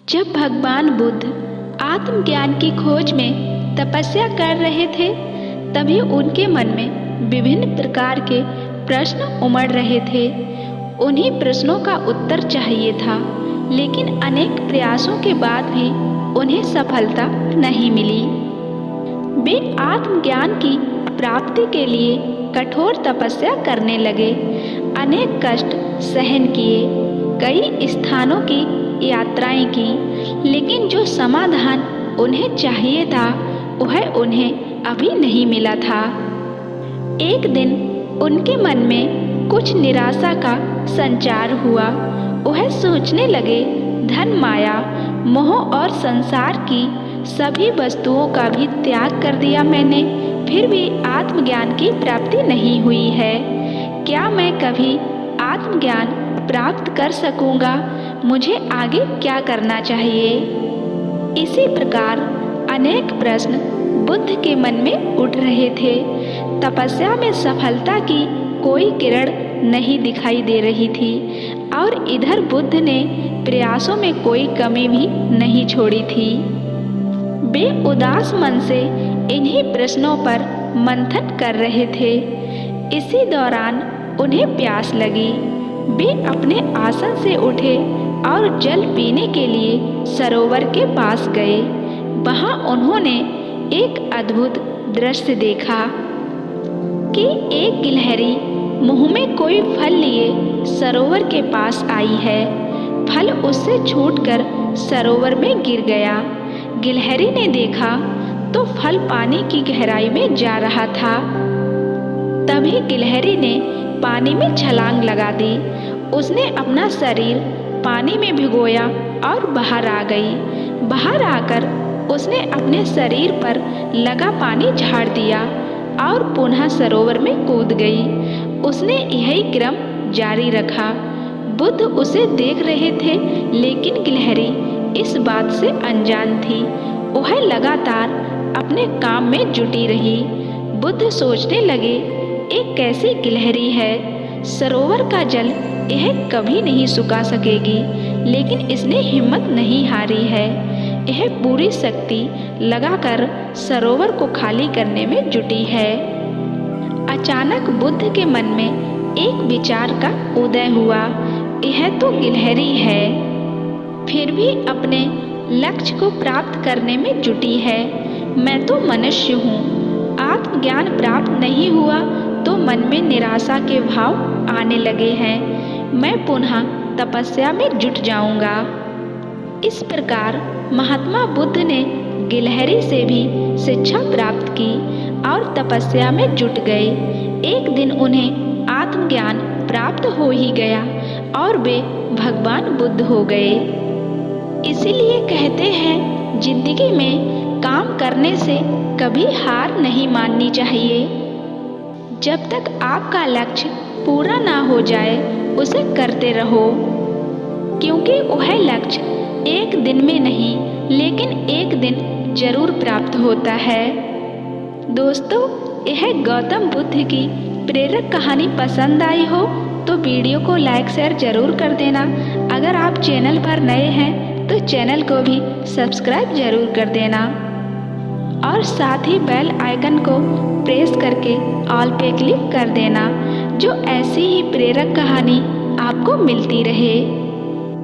जब भगवान बुद्ध आत्मज्ञान की खोज में तपस्या कर रहे थे, तभी उनके मन में विभिन्न प्रकार के प्रश्न उमड़ रहे थे। उन्हीं प्रश्नों का उत्तर चाहिए था, लेकिन अनेक प्रयासों के बाद भी उन्हें सफलता नहीं मिली। वे आत्मज्ञान की प्राप्ति के लिए कठोर तपस्या करने लगे, अनेक कष्ट सहन किए, कई स्थानों की यात्राएं की, लेकिन जो समाधान उन्हें चाहिए था वह उन्हें अभी नहीं मिला था। एक दिन उनके मन में कुछ निराशा का संचार हुआ। वह सोचने लगे, धन, माया, मोह और संसार की सभी वस्तुओं का भी त्याग कर दिया मैंने, फिर भी आत्मज्ञान की प्राप्ति नहीं हुई है। क्या मैं कभी आत्मज्ञान प्राप्त कर सकूंगा? मुझे आगे क्या करना चाहिए? इसी प्रकार अनेक प्रश्न बुद्ध के मन में उठ रहे थे। तपस्या में सफलता की कोई किरण नहीं दिखाई दे रही थी और इधर बुद्ध ने प्रयासों में कोई कमी भी नहीं छोड़ी थी। वे उदास मन से इन्हीं प्रश्नों पर मंथन कर रहे थे। इसी दौरान उन्हें प्यास लगी। वे अपने आसन से उठे और जल पीने के लिए सरोवर के पास गए। वहां उन्होंने एक अद्भुत दृश्य देखा कि एक गिलहरी मुंह में कोई फल लिए सरोवर के पास आई है। फल उससे छूटकर सरोवर में गिर गया। गिलहरी ने देखा तो फल पानी की गहराई में जा रहा था। तभी गिलहरी ने पानी में छलांग लगा दी। उसने अपना शरीर पानी में भिगोया और बाहर आ गई। बाहर आकर उसने अपने शरीर पर लगा पानी झाड़ दिया और पुनः सरोवर में कूद गई। उसने यही क्रम जारी रखा। बुद्ध उसे देख रहे थे, लेकिन गिलहरी इस बात से अनजान थी। वह लगातार अपने काम में जुटी रही। बुद्ध सोचने लगे, एक कैसी गिलहरी है, सरोवर का जल यह कभी नहीं सुखा सकेगी, लेकिन इसने हिम्मत नहीं हारी है। यह पूरी शक्ति लगाकर सरोवर को खाली करने में जुटी है। अचानक बुद्ध के मन में एक विचार का उदय हुआ, यह तो गिलहरी है, फिर भी अपने लक्ष्य को प्राप्त करने में जुटी है। मैं तो मनुष्य हूँ। आत्मज्ञान प्राप्त नहीं हुआ तो मन में निराशा के भाव आने लगे हैं। मैं पुनः तपस्या में जुट जाऊंगा। इस प्रकार महात्मा बुद्ध ने गिलहरी से भी शिक्षा प्राप्त की और तपस्या में जुट गए। एक दिन उन्हें आत्मज्ञान प्राप्त हो ही गया और वे भगवान बुद्ध हो गए। इसीलिए कहते हैं, जिंदगी में काम करने से कभी हार नहीं माननी चाहिए। जब तक आपका लक्ष्य पूरा ना हो जाए उसे करते रहो, क्योंकि वह लक्ष्य एक दिन में नहीं लेकिन एक दिन जरूर प्राप्त होता है। दोस्तों, यह गौतम बुद्ध की प्रेरक कहानी पसंद आई हो तो वीडियो को लाइक शेयर जरूर कर देना। अगर आप चैनल पर नए हैं तो चैनल को भी सब्सक्राइब जरूर कर देना और साथ ही बेल आइकन को प्रेस करके ऑल पे क्लिक कर देना, जो ऐसी ही प्रेरक कहानी आपको मिलती रहे।